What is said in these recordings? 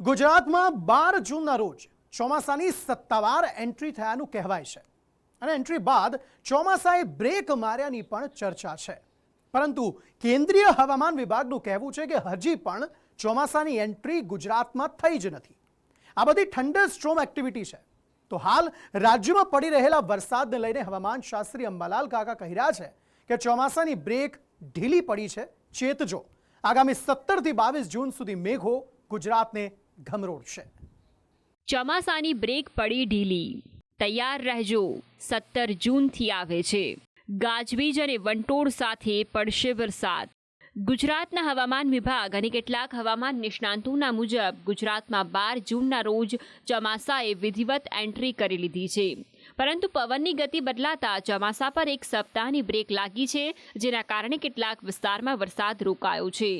ગુજરાતમાં 12 જૂનના રોજ ચોમાસાની સત્તાવાર એન્ટ્રી થયાનું કહેવાય છે અને એન્ટ્રી બાદ ચોમાસાએ બ્રેક માર્યાની પણ ચર્ચા છે, પરંતુ કેન્દ્રીય હવામાન વિભાગનું કહેવું છે કે હજી પણ ચોમાસાની એન્ટ્રી ગુજરાતમાં થઈ જ નથી। આ બધી થંડર સ્ટ્રોમ એક્ટિવિટી છે, તો હાલ રાજ્યમાં પડી રહેલા વરસાદને લઈને હવામાન શાસ્ત્રી અંબાલાલ કાકા કહી રહ્યા છે કે ચોમાસાની બ્રેક ઢીલી પડી છે, ચેતજો। આગામી 17 થી 22 જૂન સુધી મેઘો ગુજરાતને ઘમરોળશે। ચોમાસાની બ્રેક પડી ઢીલી, તૈયાર રહેજો, 17 જૂનથી આવે છે ગાજવીજ અને વંટોળ સાથે પડશે વરસાદ। ગુજરાતના હવામાન વિભાગ અને કેટલાક હવામાન નિષ્ણાંતોના મુજબ ગુજરાતમાં 12 જૂનના રોજ ચોમાસાએ વિધિવત એન્ટ્રી કરી લીધી છે, પરંતુ પવનની ગતિ બદલાતા ચોમાસા પર એક સપ્તાહની બ્રેક લાગી છે, જેના કારણે કેટલાક વિસ્તારમાં વરસાદ રોકાયો છે।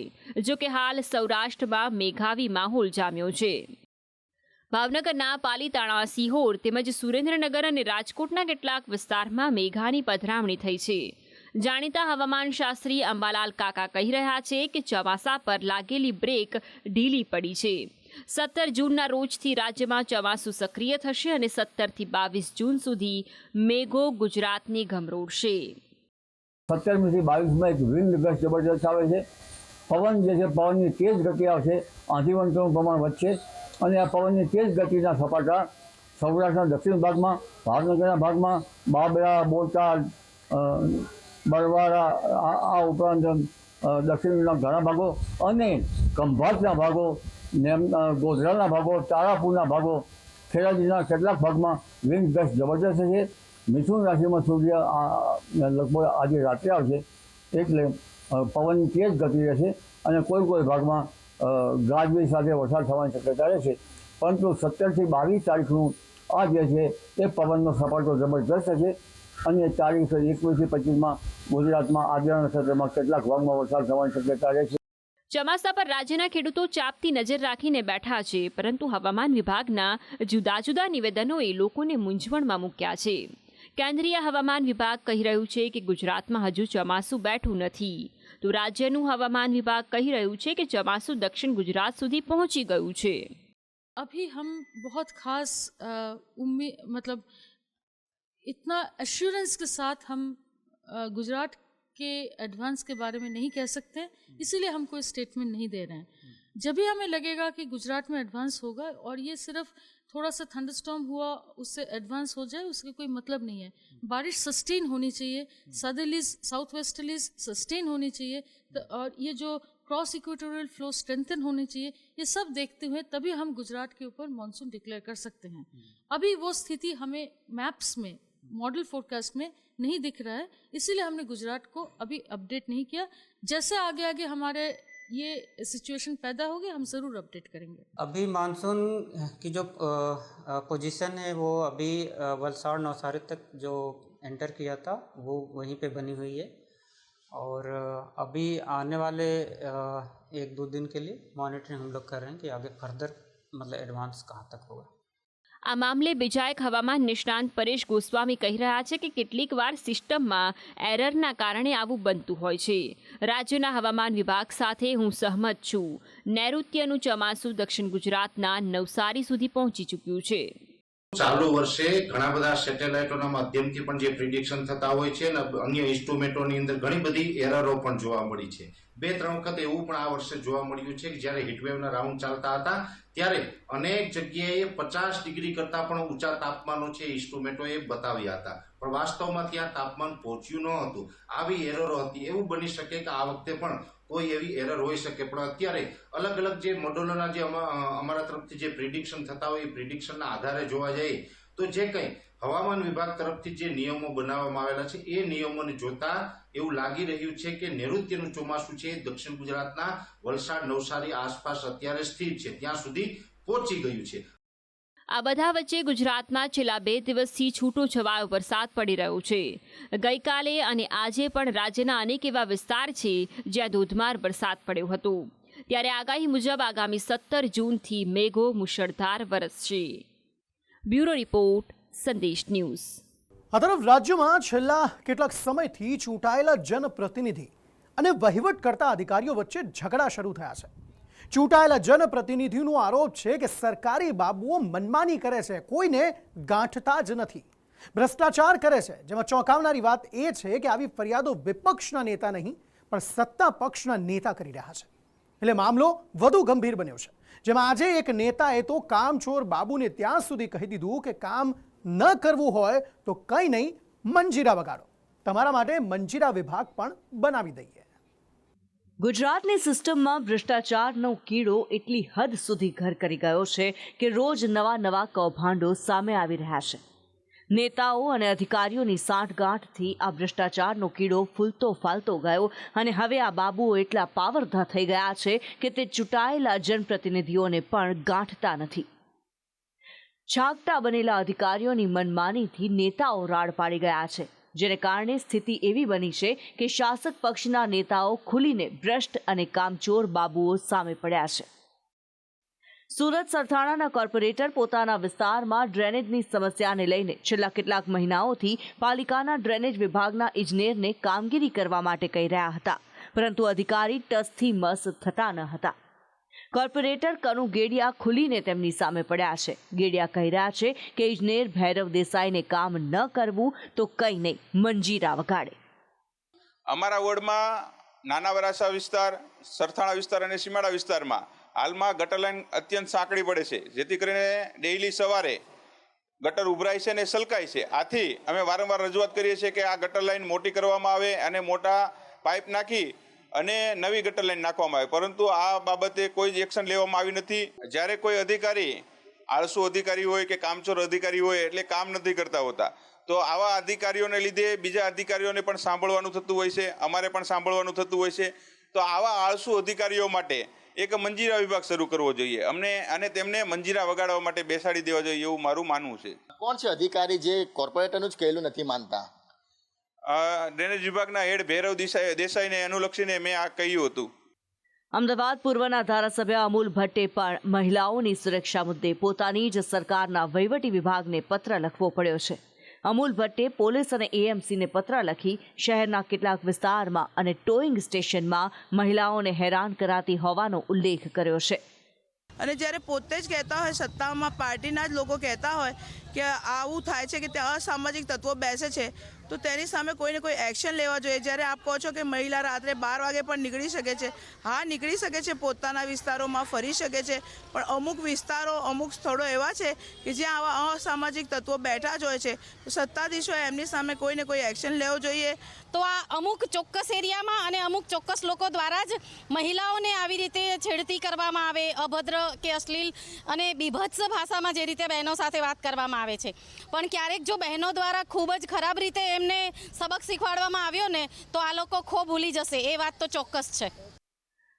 જો કે હાલ સૌરાષ્ટ્રમાં મેઘાવી માહોલ જામ્યો છે। ભાવનગરના પાલીતાણા, સિહોર તેમજ સુરેન્દ્રનગર અને રાજકોટના કેટલાક વિસ્તારમાં મેઘાની પધરામણી થઈ છે। જાણીતા હવામાન શાસ્ત્રી અંબાલાલ કાકા કહી રહ્યા છે કે ચોમાસા પર લાગેલી બ્રેક ઢીલી પડી છે। 17 જૂનના રોજથી રાજ્યમાં ચોમાસું સક્રિય થશે અને 17 થી 22 જૂન સુધી મેઘો ગુજરાતને ઘમરોળશે। 17મી થી 22માં એક વિન્ડ ગસ્ટ જબરદસ્ત આવે છે। પવન જે છે, પવનની તેજ ગતિ આવશે, આંધી વંટોળનું પ્રમાણ વધશે અને આ પવનની તેજ ગતિના સપાટા સૌરાષ્ટ્રના દક્ષિણ ભાગમાં, ભાવનગરના ભાગમાં, બાબરા, બોટાદ, બરવાડા, આ ઉપરાંત દક્ષિણના ઘણા ભાગો અને ખંભાતના ભાગો, ગોધરાના ભાગો, તારાપુરના ભાગો, ખેડા જિલ્લાના કેટલાક ભાગમાં વિન્ડ ગસ્ટ જબરદસ્ત છે। મિથુન રાશિમાં સૂર્ય લગભગ આજે રાત્રે આવશે, એટલે પવનની તેજ ગતિ રહેશે અને કોઈ ભાગમાં ગાજવીજ સાથે વરસાદ થવાની શક્યતા રહેશે। પરંતુ 17 થી 22 તારીખનું આ જે છે એ પવનનો સપાટો જબરદસ્ત છે અને તારીખ 21 થી 25માં ગુજરાતમાં આજના નક્ષત્રમાં કેટલાક ભાગમાં વરસાદ થવાની શક્યતા રહેશે। ચોમાસા પર રાજ્યના ખેડૂતો ચાપતી નજર રાખીને બેઠા છે, પરંતુ હવામાન વિભાગના જુદા જુદા નિવેદનોએ લોકોને મૂંઝવણમાં મૂક્યા છે। કેન્દ્રીય હવામાન વિભાગ કહી રહ્યું છે કે ગુજરાતમાં હજુ ચોમાસું બેઠું નથી, તો રાજ્યનું હવામાન વિભાગ કહી રહ્યું છે કે ચોમાસું દક્ષિણ ગુજરાત સુધી પહોંચી ગયું છે। अभी हम बहुत खास मतलब इतना एश्योरेंस के साथ हम गुजरात के एडवांस के बारे में नहीं कह सकते, इसीलिए हम कोई स्टेटमेंट नहीं दे रहे हैं। जब भी हमें लगेगा कि गुजरात में एडवांस होगा और ये सिर्फ थोड़ा सा थंडरस्टॉर्म हुआ उससे एडवांस हो जाए, उसका कोई मतलब नहीं है। बारिश सस्टेन होनी चाहिए, सदर्लीज साउथ वेस्टर्लीज सस्टेन होनी चाहिए, और ये जो क्रॉस इक्वेटोरियल फ्लो स्ट्रेंथन होने चाहिए। ये सब देखते हुए तभी हम गुजरात के ऊपर मानसून डिक्लेयर कर सकते हैं। अभी वो स्थिति हमें मैप्स में, मॉडल फोरकास्ट में नहीं दिख रहा है, इसीलिए हमने गुजरात को अभी अपडेट नहीं किया। जैसे आगे आगे हमारे ये सिचुएशन पैदा होगी, हम ज़रूर अपडेट करेंगे। अभी मानसून की जो पोजीशन है वो अभी वलसाड़ नवसारी तक जो एंटर किया था वो वहीं पे बनी हुई है, और अभी आने वाले 1-2 दिन के लिए मॉनिटरिंग हम लोग कर रहे हैं कि आगे फर्दर मतलब एडवांस कहाँ तक होगा। આ મામલે બીજા એક હવામાન નિષ્ણાંત પરેશ ગોસ્વામી કહી રહ્યા છે કે કેટલીક વાર સિસ્ટમમાં એરરના કારણે આવું બનતું હોય છે। રાજ્યના હવામાન વિભાગ સાથે હું સહમત છું। નૈઋત્યનું ચોમાસું દક્ષિણ ગુજરાતના નવસારી સુધી પહોંચી ચૂક્યું છે। ચાલુ વર્ષે ઘણા બધા સેટેલાઇટોના માધ્યમથી પણ જે પ્રિડિક્શન થતા હોય છે અને અન્ય ઇન્સ્ટ્રુમેન્ટોની અંદર ઘણી બધી એરરો પણ જોવા મળી છે। 2-3 વખત એવું પણ આ વર્ષે જોવા મળ્યું છે કે જ્યારે હીટવેવના રાઉન્ડ ચાલતા હતા ત્યારે અનેક જગ્યાએ 50 ડિગ્રી કરતાં પણ ઊંચા તાપમાનો છે ઇન્સ્ટ્રુમેન્ટોએ બતાવ્યા હતા, પણ વાસ્તવમાં ત્યાં તાપમાન પહોંચ્યું ન હતું। આવી એરરો હતી। એવું બની શકે કે આ વખતે પણ કોઈ એવી એરર હોઈ શકે, પણ અત્યારે અલગ અલગ જે મોડેલોના જે અમારા તરફથી જે પ્રિડિક્શન થતા હોય એ પ્રિડિક્શનના આધારે જોવા જઈએ તો જે કંઈ હવામાન વિભાગ તરફથી જે નિયમો બનાવવામાં આવેલા છે એ નિયમોને જોતા એવું લાગી રહ્યું છે કે નૈઋત્યનું ચોમાસું છે દક્ષિણ ગુજરાતના વલસાડ, નવસારી આસપાસ અત્યારે સ્થિર છે, ત્યાં સુધી પહોંચી ગયું છે। આ બધા વચ્ચે ગુજરાતમાં છેલ્લા 2 દિવસથી છૂટો છવાયો વરસાદ પડી રહ્યો છે। ગઈકાલે અને આજે પણ રાજ્યના અનેક એવા વિસ્તાર છે જ્યાં ધોધમાર વરસાદ પડ્યો હતો, ત્યારે આગાહી મુજબ આગામી 17 જૂનથી મેઘો મુશળધાર વરસશે। બ્યુરો રિપોર્ટ, સંદેશ ન્યૂઝ। આ તરફ રાજ્યમાં છેલ્લા કેટલાક સમયથી ચૂંટાયેલા જનપ્રતિનિધિ અને વહીવટ કરતા અધિકારીઓ વચ્ચે ઝઘડા શરૂ થયા છે। ચૂંટાયેલા જનપ્રતિનિધિનો આરોપ છે કે સરકારી બાબુઓ મનમાની કરે છે, કોઈને ગાંઠતા જ નથી, ભ્રષ્ટાચાર કરે છે. જેમાં ચોંકાવનારી વાત એ છે કે આવી ફરિયાદો વિપક્ષના નેતા નહીં પણ સત્તા પક્ષના નેતા કરી રહ્યા છે. એટલે મામલો વધુ ગંભીર બન્યો છે. જેમાં આજે એક નેતાએ તો કામચોર બાબુને ત્યાં સુધી કહી દીધું કે કામ ન કરવું હોય તો કંઈ નહીં, મંજીરા વગાડો, તમારા માટે મંજીરા વિભાગ પણ બનાવી દઈએ. ગુજરાતની સિસ્ટમમાં ભ્રષ્ટાચારનો કીડો એટલી હદ સુધી ઘર કરી ગયો છે કે રોજ નવા કૌભાંડો સામે આવી રહ્યા છે. નેતાઓ અને અધિકારીઓની સાંઠગાંઠથી આ ભ્રષ્ટાચારનો કીડો ફૂલતો ફાલતો ગયો અને હવે આ બાબુઓ એટલા પાવરધા થઈ ગયા છે કે તે ચૂંટાયેલા જનપ્રતિનિધિઓને પણ ગાંઠતા નથી. છાગટા બનેલા અધિકારીઓની મનમાનીથી નેતાઓ રાડ પાડી ગયા છે, જેને કારણે સ્થિતિ એવી બની છે કે શાસક પક્ષના નેતાઓ ખુલીને ભ્રષ્ટ અને કામચોર બાબુઓ સામે પડ્યા છે. સુરત સરથાણાના કોર્પોરેટર પોતાના વિસ્તારમાં ડ્રેનેજની સમસ્યાને લઈને છેલ્લા કેટલાક મહિનાઓથી પાલિકાના ડ્રેનેજ વિભાગના ઇજનેરને કામગીરી કરવા માટે કહી રહ્યા હતા, પરંતુ અધિકારી ટસથી મસ થતા ન હતા. કોર્પોરેટર કનુ ગેડિયા ખુલીને તેમની સામે પડ્યા છે. ગેડિયા કહી રહ્યા છે કે ઇજનેર ભૈરવ દેસાઈને કામ ન કરવું તો કંઈ નહીં, મંજીરા વગાડે. અમારા વોર્ડમાં નાના વરાસા વિસ્તાર, સરથાણા વિસ્તાર અને સીમાડા વિસ્તારમાં હાલમાં ગટર લાઈન અત્યંત સાંકડી પડે છે, જેથી કરીને ડેઇલી સવારે ગટર ઉભરાય છે અને સલકાય છે. આથી અમે વારંવાર રજૂઆત કરીએ છીએ કે આ ગટર લાઈન મોટી કરવામાં આવે અને મોટા પાઇપ નાખી અને નવી ગટર લાઈન નાખવામાં આવે, પરંતુ આ બાબતે કોઈ જ એક્શન લેવામાં આવી નથી. જ્યારે કોઈ અધિકારી આળસુ અધિકારી હોય કે કામચોર અધિકારી હોય એટલે કામ નથી કરતા હોતા, તો આવા અધિકારીઓને લીધે બીજા અધિકારીઓને પણ સાંભળવાનું થતું હોય છે, અમારે પણ સાંભળવાનું થતું હોય છે. તો આવા આળસુ અધિકારીઓ માટે એક મંજીરા વિભાગ શરૂ કરવો જોઈએ અમને, અને તેમને મંજીરા વગાડવા માટે બેસાડી દેવા જોઈએ એવું મારું માનવું છે. કોણ છે અધિકારી જે કોર્પોરેટરનું જ કહેલું નથી માનતા? ડ્રેનેજ વિભાગના હેડ ભૈરવ દેસાઈને અનુલક્ષીને મેં આ કહ્યું હતું. અમદાવાદ પૂર્વના ધારાસભ્ય અમૂલ ભટ્ટે પણ મહિલાઓની સુરક્ષા મુદ્દે પોતાની જ સરકારના વહીવટી વિભાગને પત્ર લખવો પડ્યો છે. અમૂલ ભટ્ટે પોલીસ અને એએમસીને પત્ર લખી શહેરના કેટલાક વિસ્તારમાં અને ટોઈંગ સ્ટેશનમાં મહિલાઓને હેરાન કરાતી હોવાનો ઉલ્લેખ કર્યો છે. અને જ્યારે પોતે જ કહેતા હોય, સત્તામાં પાર્ટીના જ લોકો કહેતા હોય કે આવું થાય છે કે ત્યાં અસામાજિક તત્વો બેસે છે, તો તેની સામે કોઈને કોઈ એક્શન લેવા જોઈએ. જ્યારે આપ કહો છો કે મહિલા રાત્રે 12 વાગે પણ નીકળી શકે છે, હા નીકળી શકે છે, પોતાના વિસ્તારોમાં ફરી શકે છે, પણ અમુક વિસ્તારો, અમુક સ્થળો એવા છે કે જ્યાં આવા અસામાજિક તત્વો બેઠા જ હોય છે. તો સત્તાધીશોએ એમની સામે કોઈને કોઈ એક્શન લેવો જોઈએ. તો આ અમુક ચોક્કસ એરિયામાં અને અમુક ચોક્કસ લોકો દ્વારા જ મહિલાઓને આવી રીતે છેડતી કરવામાં આવે, અભદ્ર કે અશ્લીલ અને બીભત્સ ભાષામાં જે રીતે બહેનો સાથે વાત કરવામાં આવે છે. પણ ક્યારેક જો બહેનો દ્વારા ખૂબ જ ખરાબ રીતે એમને સબક શીખવાડવામાં આવ્યો ને તો આ લોકો ખો ભૂલી જશે, એ વાત તો ચોક્કસ છે.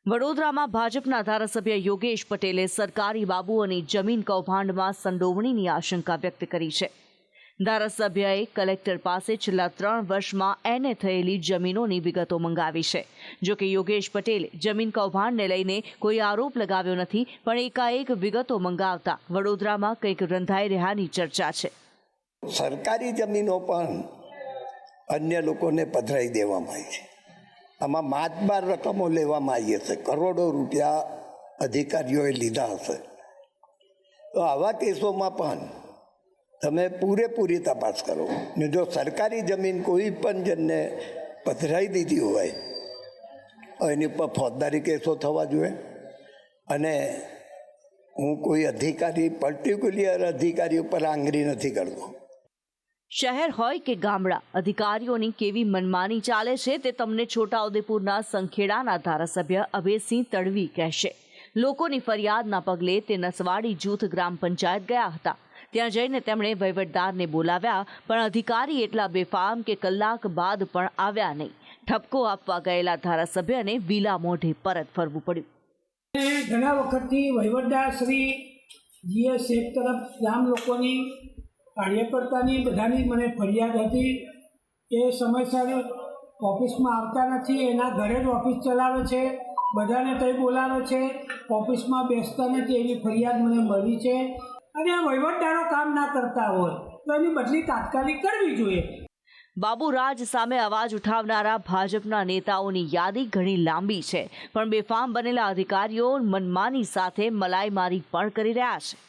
વડોદરામાં ભાજપના ધારાસભ્ય યોગેશ પટેલે સરકારી બાબુઓની જમીન કૌભાંડમાં સંડોવણીની આશંકા વ્યક્ત કરી છે. ધારાસભ્યએ કલેક્ટર પાસે છેલ્લા 3 વર્ષમાં એને થયેલી જમીનોની વિગતો મંગાવી છે. જોકે યોગેશ પટેલે જમીન કૌભાંડને લઈને કોઈ આરોપ લગાવ્યો નથી, પણ એકાએક વિગતો મંગાવતા વડોદરામાં કંઈક રંધાઈ રહ્યાની ચર્ચા છે. સરકારી જમીનો પણ અન્ય લોકોને પધરાઈ દેવામાં આવી છે. આમાં માતબાર રકમો લેવામાં આવી હશે, કરોડો રૂપિયા અધિકારીઓએ લીધા હશે. તો આવા કેસોમાં પણ તમે પૂરેપૂરી તપાસ કરો ને જો સરકારી જમીન કોઈ પણ જણને પધરાઈ દીધી હોય એની ઉપર ફોજદારી કેસો થવા જોઈએ. અને હું કોઈ અધિકારી, પર્ટિક્યુલર અધિકારી ઉપર આંગળી નથી કરતો. શહેર હોય કે ગામડા, અધિકારીઓની કેવી મનમાની ચાલે છે તે તમને છોટાઉદેપુરના સંખેડાના ધારાસભ્ય અભયસિંહ તડવી કહેશે. લોકોની ફરિયાદના પગલે તે નસવાડી જૂથ ગ્રામ પંચાયત ગયા હતા. ત્યાં જઈને તેમણે વહીવટદારને બોલાવ્યા, પણ અધિકારી એટલા બેફામ કે કલાક બાદ પણ આવ્યા નહીં. ઠપકો આપવા ગયેલા ધારાસભ્યને વિલા મોઢે પરત ફરવું પડ્યું. ઘણા વખતથી વહીવટદાર શ્રી જીએસ એક તરફ ગામ લોકોની, કાર્યકર્તાની, બધાની મને ફરિયાદ હતી કે સમયસર ઓફિસમાં આવતા નથી, એના ઘરે જ ઓફિસ ચલાવે છે, બધાને ત્યાં બોલાવે છે, ઓફિસમાં બેસતા નથી, એવી ફરિયાદ મને મળી છે. અને આ વહીવટદારો કામ ના કરતા હોય તો એની બદલી તાત્કાલિક કરવી જોઈએ. બાબુરાજ સામે અવાજ ઉઠાવનારા ભાજપના નેતાઓની યાદી ઘણી લાંબી છે, પણ બેફામ બનેલા અધિકારીઓ મનમાની સાથે મલાઈમારી પણ કરી રહ્યા છે.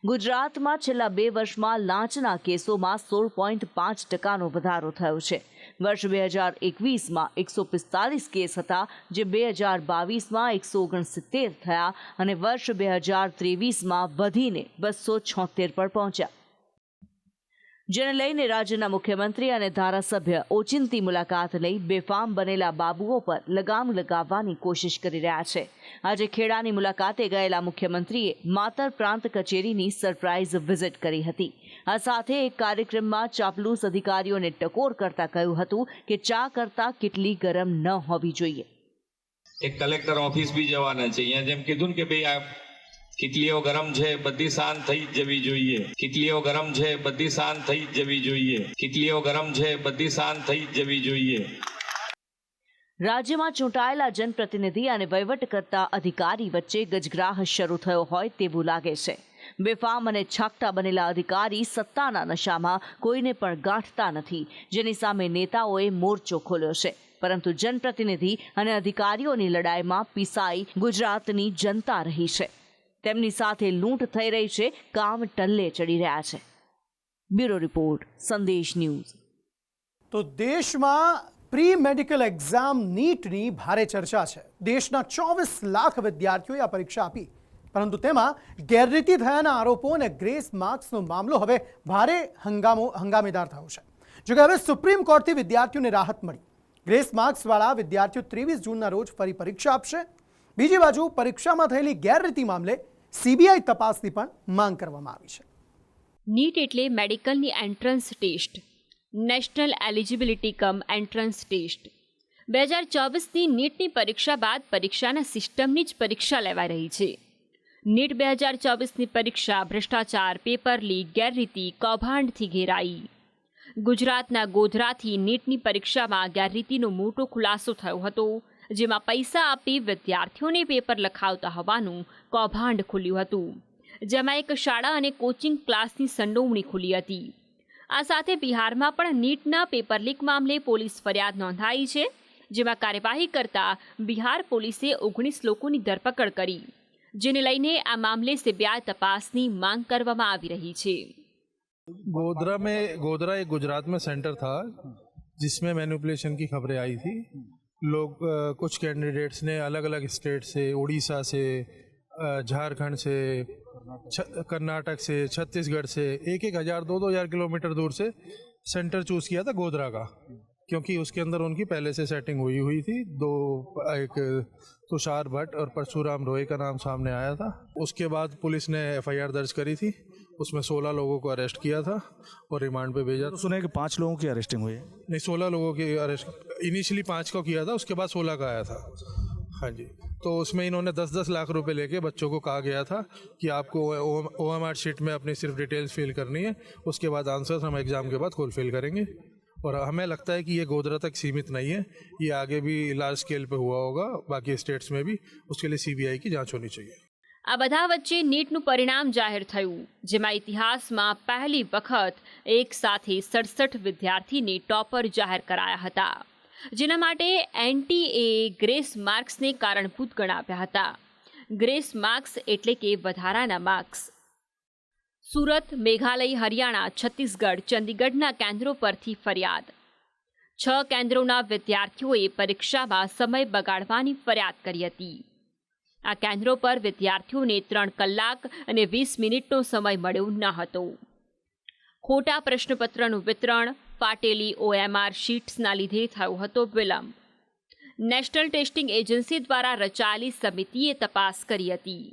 ગુજરાતમાં છેલ્લા 2 વર્ષમાં લાંચના કેસોમાં 16.5% વધારો થયો છે. વર્ષ 2021માં 145 કેસ હતા, જે 2022માં 169 થયા અને વર્ષ 2023માં વધીને 276 પર પહોંચ્યા. જેને લઈને રાજ્યના મુખ્યમંત્રી અને ધારાસભ્ય ઓચિંતી મુલાકાત લઈ બેફામ બનેલા બાબુઓ પર લગામ લગાવવાની કોશિશ કરી રહ્યા છે. આજે ખેડાની મુલાકાતે ગયેલા મુખ્યમંત્રીએ માતર પ્રાંત કચેરીની સરપ્રાઇઝ વિઝિટ કરી હતી. આ સાથે એક કાર્યક્રમમાં ચાપલૂસ અધિકારીઓને ટકોર કરતા કહ્યું હતું કે ચા કરતા કેટલી ગરમ ન હોવી જોઈએ. એક કલેક્ટર ઓફિસ બી જવાના છે. અહીંયા જેમ કીધું ને કે ભાઈ આ કેટલીઓ ગરમ છે, બધી શાંત થઈ જવી જોઈએ. કેટલીઓ ગરમ છે, બધી શાંત થઈ જવી જોઈએ. કેટલીઓ ગરમ છે, બધી શાંત થઈ જવી જોઈએ. રાજ્યમાં ચૂંટાયેલા જનપ્રતિનિધિ અને વહીવટ કરતા અધિકારી વચ્ચે ગજગ્રાહ શરૂ થયો હોય તેવું લાગે છે. બેફામ અને છાકટા બનેલા અધિકારી સત્તાના નશામાં કોઈને પણ ગાંઠતા નથી, જેની સામે નેતાઓએ મોરચો ખોલ્યો છે. પરંતુ જનપ્રતિનિધિ અને અધિકારીઓની લડાઈમાં પીસાઈ ગુજરાતની જનતા રહી છે. તેમની સાથે લૂંટ થઈ રહી છે, કામ ટલ્લે ચડી રહ્યા છે. બ્યુરો રિપોર્ટ, સંદેશ ન્યૂઝ. તો દેશમાં પ્રી મેડિકલ એક્ઝામ નીટની ભારે ચર્ચા છે. દેશના 24 લાખ વિદ્યાર્થીઓએ આ પરીક્ષા આપી, પરંતુ તેમાં ગેરરીતિ થયાના આરોપો અને ગ્રેસ માર્ક્સનો મામલો હવે ભારે હંગામેદાર થયો છે. જોકે હવે સુપ્રીમ કોર્ટથી વિદ્યાર્થીઓને રાહત મળી. ગ્રેસ માર્ક્સવાળા વિદ્યાર્થીઓ 23 જૂનના રોજ ફરી પરીક્ષા આપશે. બીજી બાજુ પરીક્ષામાં થયેલી ગેરરીતિ મામલે સીબીઆઈ તપાસની પણ માંગ કરવામાં આવી છે. નીટ એટલે મેડિકલની entrance test, national eligibility cum entrance test. 2024ની નીટની પરીક્ષા બાદ પરીક્ષાના સિસ્ટમની જ પરીક્ષા લેવાઈ રહી છે. નીટ 2024ની પરીક્ષા ભ્રષ્ટાચાર, પેપર લીક, ગેરરીતિ, કૌભાંડથી ઘેરાઈ. ગુજરાતના ગોધરાથી નીટની પરીક્ષામાં ગેરરીતિનો મોટો ખુલાસો થયો હતો, જેમાં પૈસા આપી વિદ્યાર્થીઓને પેપર લખાવતા હોવાનું કૌભાંડ ખુલ્યું હતું, જેમાં એક શાળા અને કોચિંગ ક્લાસની સંડોવણી ખુલી હતી. આ સાથે બિહારમાં પણ નીટના પેપર લીક મામલે પોલીસ ફરિયાદ નોંધાઈ છે, જેમાં કાર્યવાહી કરતા બિહાર પોલીસે 19 લોકોની ધરપકડ કરી, જેને લઈને આ મામલે સીબીઆઈ तपासની માંગ કરવામાં આવી રહી છે. गोधरा एक गुजरात में सेंटर था जिसमें मैनिपुलेशन की खबरें आई थी. लोग कुछ कैंडिडेट्स ने अलग अलग स्टेट से, उड़ीसा से, झारखंड से, कर्नाटक से, छत्तीसगढ़ से 1,000 2,000 किलोमीटर दूर से सेंटर चूज़ किया था गोधरा का, क्योंकि उसके अंदर उनकी पहले से सेटिंग हुई थी. एक तुषार भट्ट और परशुराम रॉय का नाम सामने आया था. उसके बाद पुलिस ने FIR दर्ज करी थी, उसमें 16 लोगों को अरेस्ट किया था और रिमांड पे भेजा. तो सुना है कि 5 लोगों की अरेस्टिंग हुई है? नहीं, 16 लोगों की अरेस्ट. इनिशियली 5 को किया था, उसके बाद 16 का आया था. हाँ जी. तो उसमें इन्होंने 10-10 लाख रुपए लेके बच्चों को कहा गया था कि आपको OMR शीट में अपनी सिर्फ डिटेल्स फिल करनी है, उसके बाद आंसर्स हम एग्ज़ाम के बाद खुद फिल करेंगे. और हमें लगता है कि ये गोधरा तक सीमित नहीं है, ये आगे भी लार्ज स्केल पे हुआ होगा बाकी स्टेट्स में भी. उसके लिए CBI की जांच होनी चाहिए. આ બધા વચ્ચે નીટનું પરિણામ જાહેર થયું, જેમાં ઇતિહાસમાં પહેલી વખત એક સાથે 67 વિદ્યાર્થીને ટોપર જાહેર કરાયા હતા, જેના માટે NTA ગ્રેસ માર્ક્સને કારણભૂત ગણાવ્યા હતા. ગ્રેસ માર્ક્સ એટલે કે વધારાના માર્ક્સ. સુરત, મેઘાલય, હરિયાણા, છત્તીસગઢ, ચંદીગઢના કેન્દ્રો પરથી ફરિયાદ. 6 કેન્દ્રોના વિદ્યાર્થીઓએ પરીક્ષામાં સમય બગાડવાની ફરિયાદ કરી હતી. આ કેન્દ્રો પર વિદ્યાર્થીઓને 3 કલાક અને 20 મિનિટનો સમય મળ્યો ન હતો. ખોટા પ્રશ્નપત્રનું વિતરણ, ફાટેલી OMR શીટ્સના લીધે થયો હતો વિલંબ. નેશનલ ટેસ્ટિંગ એજન્સી દ્વારા રચાયેલી સમિતિએ તપાસ કરી હતી.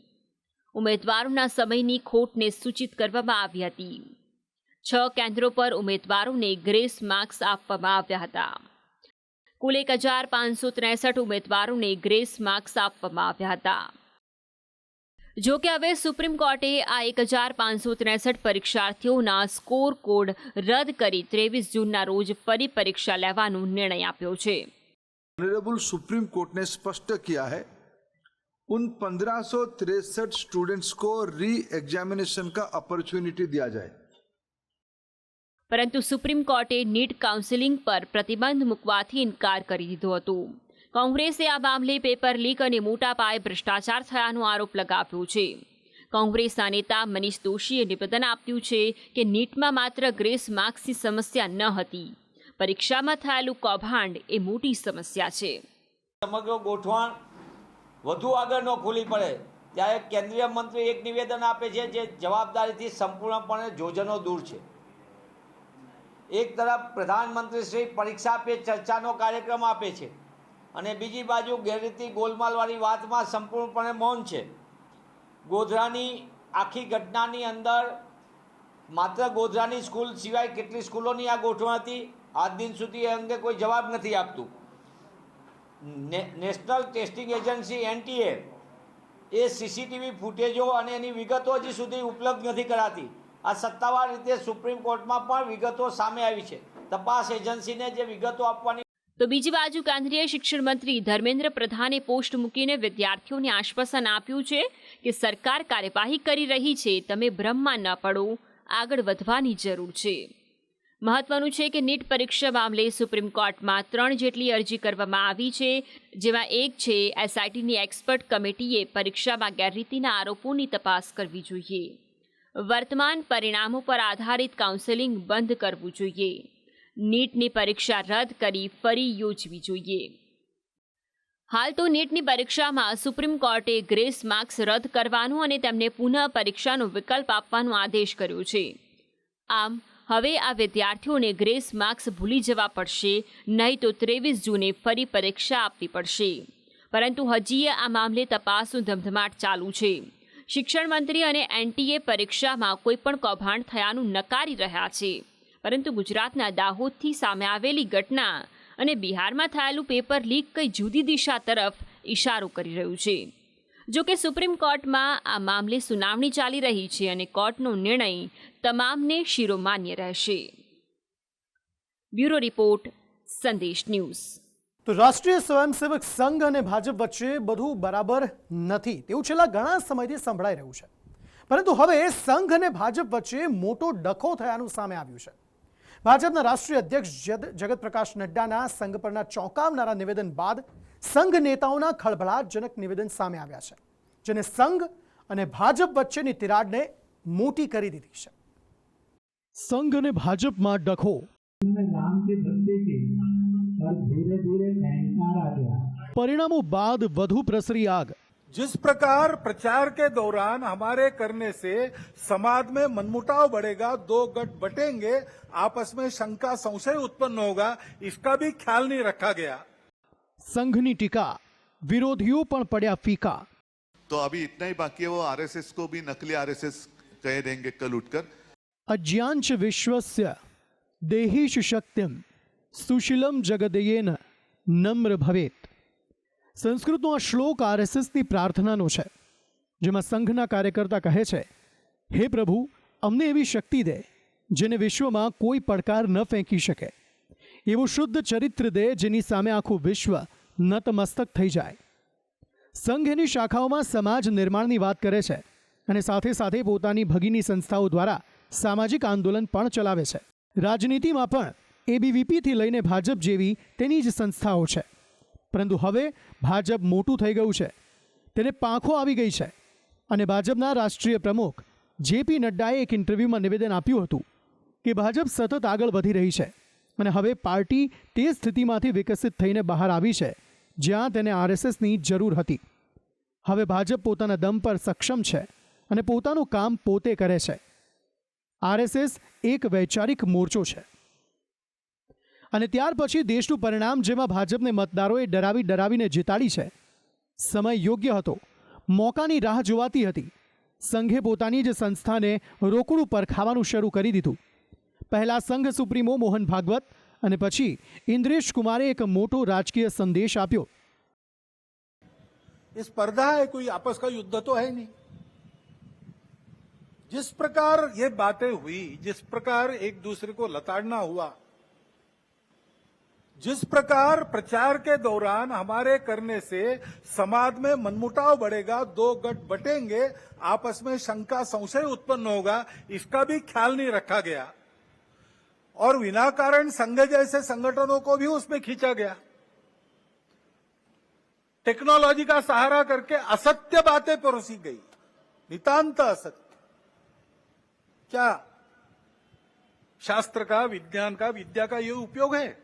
ઉમેદવારોના સમયની ખોટને સૂચિત કરવામાં આવી હતી. 6 કેન્દ્રો પર ઉમેદવારોને ગ્રેસ માર્ક્સ આપવામાં આવ્યા હતા. કુલ 1,563 ઉમેદવારોને ગ્રેસ માર્ક્સ આપવામાં આવ્યા હતા. જો કે હવે સુપ્રીમ કોર્ટે આ 1,563 પરીક્ષાર્થીઓના સ્કોર કોડ રદ કરી 23 જૂનના રોજ ફરી પરીક્ષા લેવાનો નિર્ણય આપ્યો છે. ऑनरेबल सुप्रीम कोर्ट ने स्पष्ट किया है उन 1563 स्टूडेंट्स को री एग्जामिनेशन का अपॉर्चुनिटी दिया जाए. પરંતુ સુપ્રીમ કોર્ટે નીટ કાઉન્સેલિંગ પર પ્રતિબંધ મૂકવાથી ઇનકાર કરી દીધો હતો. કોંગ્રેસે આ મામલે પેપર લીક અને મોટા પાયે ભ્રષ્ટાચાર થયાનો આરોપ લગાવ્યો છે. કોંગ્રેસના નેતા મનીષ દોશીએ નિવેદન આપ્યું છે કે નીટમાં માત્ર ગ્રેસ માર્ક્સની સમસ્યા ન હતી, પરીક્ષામાં થયેલું કૌભાંડ એ મોટી સમસ્યા છે. સમગ્ર ગોઠવણ વધુ આગળ ન ખુલી પડે ત્યારે કેન્દ્રીય મંત્રી એક નિવેદન આપે છે જે જવાબદારીથી સંપૂર્ણપણે જોજનો દૂર છે. એક તરફ પ્રધાનમંત્રી શ્રી પરીક્ષા પે ચર્ચાનો કાર્યક્રમ આપે છે અને બીજી બાજુ ગેરરીતિ ગોલમાલવાળી વાતમાં સંપૂર્ણપણે મૌન છે. ગોધરાની આખી ઘટનાની અંદર માત્ર ગોધરાની સ્કૂલ સિવાય કેટલી સ્કૂલોની આ ગોઠવણ હતી, આજ દિન સુધી એ અંગે કોઈ જવાબ નથી આપતું. નેશનલ ટેસ્ટિંગ એજન્સી NTA એ CCTV ફૂટેજો અને એની વિગતો હજી સુધી ઉપલબ્ધ નથી કરાતી. આ સત્તાવાર રીતે સુપ્રીમ કોર્ટમાં પણ વિગતો સામે આવી છે. તપાસ એજન્સીને જે વિગતો આપવાની. તો બીજી બાજુ કેન્દ્રીય શિક્ષણ મંત્રી ધર્મેન્દ્ર પ્રધાને પોસ્ટ મૂકીને વિદ્યાર્થીઓને આશ્વાસન આપ્યું છે કે સરકાર કાર્યવાહી કરી રહી છે, તમે ભ્રમમાં ન પડો, આગળ વધવાની જરૂર છે. મહત્વનું છે કે નીટ પરીક્ષા મામલે સુપ્રીમ કોર્ટમાં 3 જેટલી અરજી કરવામાં આવી છે, જેમાં એક છે SITની એક્સપર્ટ કમિટીએ પરીક્ષામાં ગેરરીતિના આરોપોની તપાસ કરવી જોઈએ. વર્તમાન પરિણામો પર આધારિત કાઉન્સેલિંગ બંધ કરવું જોઈએ. નીટની પરીક્ષા રદ કરી ફરી યોજવી જોઈએ. હાલ તો નીટની પરીક્ષામાં સુપ્રીમ કોર્ટે ગ્રેસ માર્ક્સ રદ કરવાનો અને તેમને પુનઃ પરીક્ષાનો વિકલ્પ આપવાનો આદેશ કર્યો છે. આમ હવે આ વિદ્યાર્થીઓને ગ્રેસ માર્ક્સ ભૂલી જવા પડશે, નહીં તો 23 જૂને ફરી પરીક્ષા આપવી પડશે. પરંતુ હજી આ મામલે તપાસનો ધમધમાટ ચાલુ છે. શિક્ષણ મંત્રી અને NTA પરીક્ષામાં કોઈ પણ કૌભાંડ થયાનું નકારી રહ્યા છે, પરંતુ ગુજરાતના દાહોદથી સામે આવેલી ઘટના અને બિહારમાં થયેલું પેપર લીક કઈ જુદી દિશા તરફ ઇશારો કરી રહ્યું છે. જો કે સુપ્રીમ કોર્ટમાં આ મામલે સુનાવણી ચાલી રહી છે અને કોર્ટનો નિર્ણય તમામને શિરોમાન્ય રહેશે. બ્યુરો રિપોર્ટ, સંદેશ ન્યૂઝ. તો રાષ્ટ્રીય સ્વયંસેવક સંઘ અને ભાજપ વચ્ચે બધું બરાબર નથી તેવું છેલ્લા ઘણા સમયથી સંભળાઈ રહ્યું છે. પરંતુ હવે સંઘ અને ભાજપ વચ્ચે મોટો ડખો થયાનું સામે આવ્યું છે. ભાજપના રાષ્ટ્રીય અધ્યક્ષ જગત પ્રકાશ નડ્ડાના સંઘ પરના ચોંકાવનારા નિવેદન બાદ સંઘ નેતાઓના ખળભળાટજનક નિવેદન સામે આવ્યા છે, જેને સંઘ અને ભાજપ વચ્ચેની તિરાડને મોટી કરી દીધી છે. સંઘ અને ભાજપમાં ડખો. परिणामों बाद वधु प्रसरी आग. जिस प्रकार प्रचार के दौरान हमारे करने से समाज में मनमुटाव बढ़ेगा, दो गठ बटेंगे, आपस में शंका संशय उत्पन्न होगा, इसका भी ख्याल नहीं रखा गया. संघनी टीका, विरोधियों पण पड़ा फीका. तो अभी इतना ही बाकी है, वो RSS को भी नकली RSS कह देंगे कल उठकर. अज्ञांच विश्वस्य देहीश शक्तिम सुशीलम जगदयेन नम्र भवेत. સંસ્કૃતનો આ શ્લોક RSSની પ્રાર્થનાનો છે, જેમાં સંઘના કાર્યકર્તા કહે છે, હે પ્રભુ, અમને એવી શક્તિ દે જેને વિશ્વમાં કોઈ પડકાર ન ફેંકી શકે, એવું શુદ્ધ ચરિત્ર દે જેની સામે આખું વિશ્વ નતમસ્તક થઈ જાય. સંઘ એની શાખાઓમાં સમાજ નિર્માણની વાત કરે છે અને સાથે સાથે પોતાની ભગીની સંસ્થાઓ દ્વારા સામાજિક આંદોલન પણ ચલાવે છે. રાજનીતિમાં પણ ABVPથી લઈને ભાજપ જેવી તેની જ સંસ્થાઓ છે. પરંતુ હવે ભાજપ મોટું થઈ ગયું છે, તેને પાંખો આવી ગઈ છે અને ભાજપના રાષ્ટ્રીય પ્રમુખ JP નડ્ડાએ એક ઇન્ટરવ્યૂમાં નિવેદન આપ્યું હતું કે ભાજપ સતત આગળ વધી રહી છે અને હવે પાર્ટી તે સ્થિતિમાંથી વિકસિત થઈને બહાર આવી છે જ્યાં તેને RSSની જરૂર હતી. હવે ભાજપ પોતાના દમ પર સક્ષમ છે અને પોતાનું કામ પોતે કરે છે. RSS એક વૈચારિક મોરચો છે અને ત્યાર પછી દેશનું પરિણામ જેમાં ભાજપને મતદારોએ ડરાવીને જીતાડી છે. સમય યોગ્ય હતો, મોકાની રાહ જોવાતી હતી. સંઘે પોતાની જ સંસ્થાને રોકડું પરખાવાનું શરૂ કરી દીધું. પહેલા સંઘ સુપ્રીમો મોહન ભાગવત અને પછી ઇન્દ્રેશ કુમારે એક મોટો રાજકીય સંદેશ આપ્યો. ये स्पर्धा है, कोई आपस का युद्ध तो है नहीं. जिस प्रकार ये बातें हुई, जिस प्रकार एक दूसरे को लताड़ना हुआ, जिस प्रकार प्रचार के दौरान हमारे करने से समाज में मनमुटाव बढ़ेगा, दो गठ बटेंगे, आपस में शंका संशय उत्पन्न होगा, इसका भी ख्याल नहीं रखा गया. और विनाकारण संघ जैसे संगठनों को भी उसमें खींचा गया। टेक्नोलॉजी का सहारा करके असत्य बातें परोसी गई, नितांत असत्य। क्या शास्त्र का, विज्ञान का, विद्या का ये उपयोग है?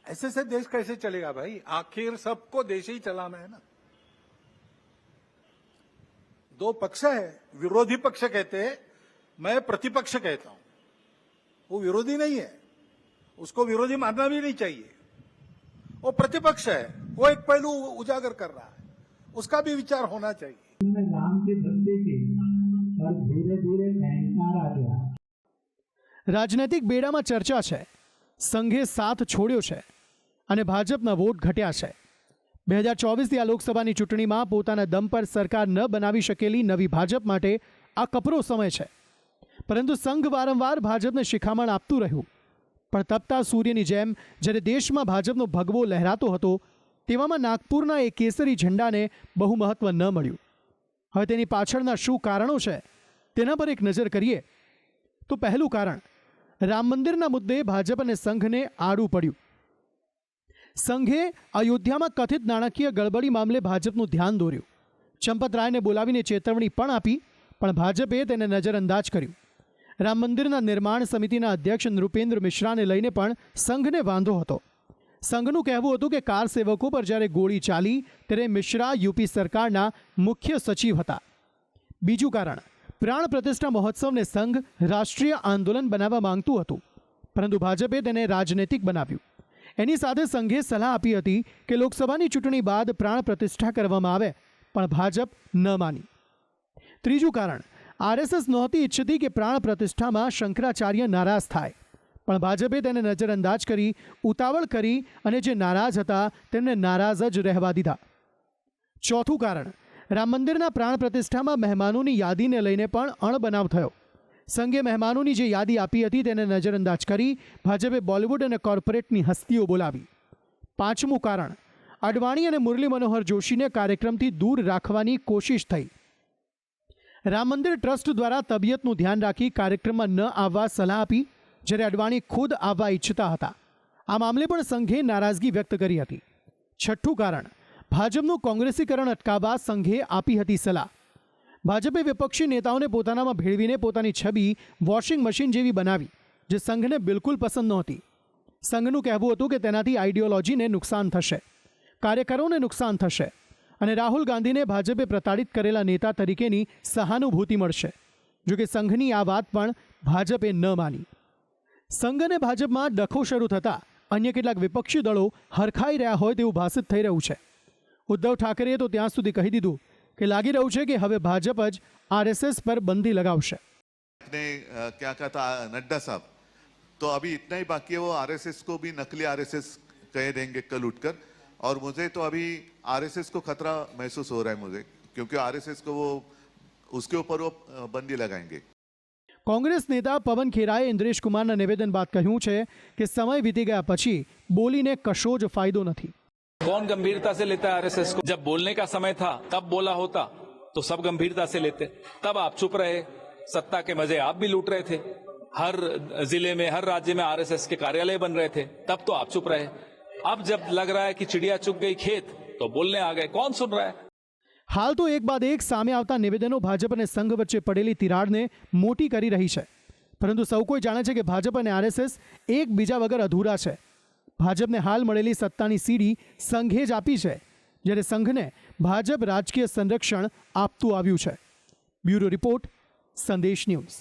ऐसे से देश कैसे चलेगा भाई? आखिर सबको देश ही चलाना है ना। दो पक्ष है, विरोधी पक्ष कहते हैं, मैं प्रतिपक्ष कहता हूं। वो विरोधी नहीं है, उसको विरोधी मानना भी नहीं चाहिए। वो प्रतिपक्ष है, वो एक पहलू उजागर कर रहा है, उसका भी विचार होना चाहिए। राम के भक्ति की और धीरे धीरे अहंकार आ गया। રાજનૈતિક બેડામાં ચર્ચા છે, સંઘે સાથ છોડ્યો છે અને ભાજપના વોટ ઘટ્યા છે। 2024ની આ લોકસભાની ચૂંટણીમાં પોતાના દમ પર સરકાર ન બનાવી શકેલી નવી ભાજપ માટે આ કપરો સમય છે, પરંતુ સંઘ વારંવાર ભાજપને શિખામણ આપતું રહ્યું। પણ તપતા સૂર્યની જેમ જ્યારે દેશમાં ભાજપનો ભગવો લહેરાતો હતો, તેવામાં નાગપુરના એ કેસરી ઝંડાને બહુ મહત્વ ન મળ્યું। હવે તેની પાછળના શું કારણો છે તેના પર એક નજર કરીએ તો પહેલું કારણ, રામ મંદિરના મુદ્દે ભાજપ અને સંઘને આડું પડ્યું। સંઘે અયોધ્યામાં કથિત નાણાકીય ગડબડી મામલે ભાજપનું ધ્યાન દોર્યું। ચંપત રાયને બોલાવીને ચેતવણી પણ આપી, પણ ભાજપે તેને નજરઅંદાજ કર્યું। રામ મંદિરના નિર્માણ સમિતિના અધ્યક્ષ નૃપેન્દ્ર મિશ્રાને લઈને પણ સંઘને વાંધો હતો। સંઘનું કહેવું હતું કે કાર સેવકો પર જ્યારે ગોળી ચાલી ત્યારે મિશ્રા યુપી સરકારના મુખ્ય સચિવ હતા। બીજું કારણ, પ્રાણ પ્રતિષ્ઠા મહોત્સવને સંઘ રાષ્ટ્રીય આંદોલન બનાવવા માંગતું હતું, પરંતુ ભાજપે તેને રાજનૈતિક બનાવ્યું। એની સાથે સંઘે સલાહ આપી હતી કે લોકસભાની ચૂંટણી બાદ પ્રાણ પ્રતિષ્ઠા કરવામાં આવે, પણ ભાજપ ન માની। ત્રીજું કારણ, આરએસએસ નહોતી ઈચ્છતી કે પ્રાણ પ્રતિષ્ઠામાં શંકરાચાર્ય નારાજ થાય, પણ ભાજપે તેને નજરઅંદાજ કરી, ઉતાવળ કરી અને જે નારાજ હતા તેમને નારાજ જ રહેવા દીધા। ચોથું કારણ, રામ મંદિરના પ્રાણ પ્રતિષ્ઠામાં મહેમાનોની યાદીને લઈને પણ અણબનાવ થયો। સંઘે મહેમાનોની જે યાદી આપી હતી તેને નજરઅંદાજ કરી ભાજપે બોલિવૂડ અને કોર્પોરેટની હસ્તીઓ બોલાવી। પાંચમું કારણ, અડવાણી અને મુરલી મનોહર જોશીને કાર્યક્રમથી દૂર રાખવાની કોશિશ થઈ। રામ મંદિર ટ્રસ્ટ દ્વારા તબિયતનું ધ્યાન રાખી કાર્યક્રમમાં ન આવવા સલાહ આપી, જ્યારે અડવાણી ખુદ આવવા ઈચ્છતા હતા। આ મામલે પણ સંઘે નારાજગી વ્યક્ત કરી હતી। છઠ્ઠું કારણ, ભાજપનું કોંગ્રેસીકરણ અટકાવવા સંઘે આપી હતી સલાહ। ભાજપે વિપક્ષી નેતાઓને પોતાનામાં ભેળવીને પોતાની છબી વોશિંગ મશીન જેવી બનાવી, જે સંઘને બિલકુલ પસંદ નહોતી। સંઘનું કહેવું હતું કે તેનાથી આઈડિયોલોજીને નુકસાન થશે, કાર્યકરોને નુકસાન થશે અને રાહુલ ગાંધીને ભાજપે પ્રતાડિત કરેલા નેતા તરીકેની સહાનુભૂતિ મળશે। જોકે સંઘની આ વાત પણ ભાજપે ન માની। સંઘ અને ભાજપમાં ડખો શરૂ થતાં અન્ય કેટલાક વિપક્ષી દળો હરખાઈ રહ્યા હોય તેવું ભાષિત થઈ રહ્યું છે। ઉદ્ધવ ઠાકરેએ તો ત્યાં સુધી કહી દીધું કે લાગી રહ્યું છે કે હવે ભાજપ જ આરએસએસ પર બંદી लगावશે। क्या कहा था नड्डा साहब, तो अभी इतना ही बाकी है, वो आरएसएस को भी नकली आरएसएस कह देंगे कल उठकर। और मुझे तो अभी आरएसएस को खतरा महसूस हो रहा है मुझे, क्योंकि आरएसएस को वो उसके ऊपर वो बंदी लगाएंगे। કોંગ્રેસ નેતા પવન ખેરાએ ઇન્દ્રેશ કુમારના નિવેદન બાદ કહ્યું છે કે સમય વીતી ગયા પછી બોલીને કશો જ ફાયદો નથી। कौन गंभीरता से लेता है आरएसएस को? जब बोलने का समय था तब बोला होता तो सब गंभीरता से लेते, तब आप चुप रहे, सत्ता के मजे आप भी लूट रहे थे। हर जिले में, हर राज्य में आरएसएस के कार्यालय बन रहे थे, तब तो आप चुप रहे। अब जब लग रहा है कि चिड़िया चुग गई खेत, तो बोलने आ गए। कौन सुन रहा है? हाल तो एक बाद एक सामे आवता निवेदनों भाजप અને સંઘ વચ્ચે પડેલી તિરાડને મોટી કરી રહી છે, પરંતુ સૌ કોઈ જાણે છે કે ભાજપ અને આરએસએસ એકબીજા વગર અધૂરા છે। ભાજપને હાલ મળેલી સત્તાની સીડી સંઘે જ આપી છે, જ્યારે સંઘને ભાજપ રાજકીય સંરક્ષણ આપતું આવ્યું છે। બ્યુરો રિપોર્ટ, સંદેશ ન્યૂઝ।